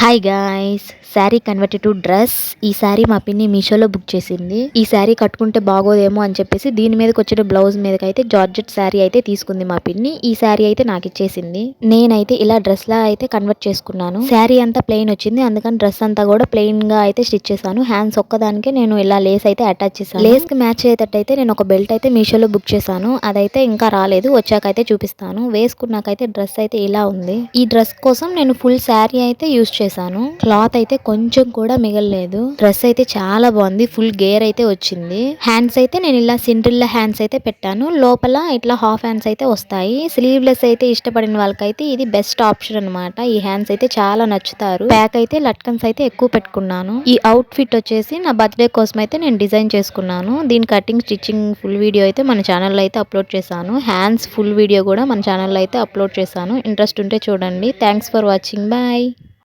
Hi guys, sari converted to dress. ఈ శారీ మా పిన్ని మీషోలో బుక్ చేసింది. ఈ శారీ కట్టుకుంటే బాగోదేమో అని చెప్పేసి దీని మీదకి వచ్చిన బ్లౌజ్ మీదకి అయితే జార్జెట్ శారీ అయితే తీసుకుంది మా పిన్ని. ఈ శారీ అయితే నాకు ఇచ్చేసింది. నేనైతే ఇలా డ్రెస్ లా అయితే కన్వర్ట్ చేసుకున్నాను. శారీ అంతా ప్లెయిన్ వచ్చింది, అందుకని డ్రెస్ అంతా కూడా ప్లెయిన్ గా అయితే స్టిచ్ చేశాను. హ్యాండ్స్ ఒక్కదానికే నేను ఇలా లేస్ అయితే అటాచ్ చేశాను. లేస్ కి మ్యాచ్ అయ్యేటట్టయితే నేను ఒక బెల్ట్ అయితే మీషోలో బుక్ చేశాను. అదైతే ఇంకా రాలేదు, వచ్చాకైతే చూపిస్తాను. వేసుకున్నాకైతే డ్రెస్ అయితే ఇలా ఉంది. ఈ డ్రెస్ కోసం నేను ఫుల్ శారీ అయితే యూజ్ చేశాను. క్లాత్ అయితే కొంచెం కూడా మిగలలేదు. డ్రెస్ అయితే చాలా బాగుంది. ఫుల్ గేర్ అయితే వచ్చింది. హ్యాండ్స్ అయితే నేను ఇలా సిండ్రిల్లా హ్యాండ్స్ అయితే పెట్టాను. లోపల ఇట్లా హాఫ్ హ్యాండ్స్ అయితే వస్తాయి. స్లీవ్లెస్ అయితే ఇష్టపడిన వాళ్ళకైతే ఇది బెస్ట్ ఆప్షన్ అనమాట. ఈ హ్యాండ్స్ అయితే చాలా నచ్చుతారు. బ్యాక్ అయితే లట్కన్స్ అయితే ఎక్కువ పెట్టుకున్నాను. ఈ అవుట్ ఫిట్ వచ్చేసి నా బర్త్డే కోసం అయితే నేను డిజైన్ చేసుకున్నాను. దీని కటింగ్ స్టిచ్చింగ్ ఫుల్ వీడియో అయితే మన ఛానల్లో అయితే అప్లోడ్ చేశాను. హ్యాండ్స్ ఫుల్ వీడియో కూడా మన ఛానల్లో అయితే అప్లోడ్ చేశాను. ఇంట్రెస్ట్ ఉంటే చూడండి. Thanks for watching. బాయ్.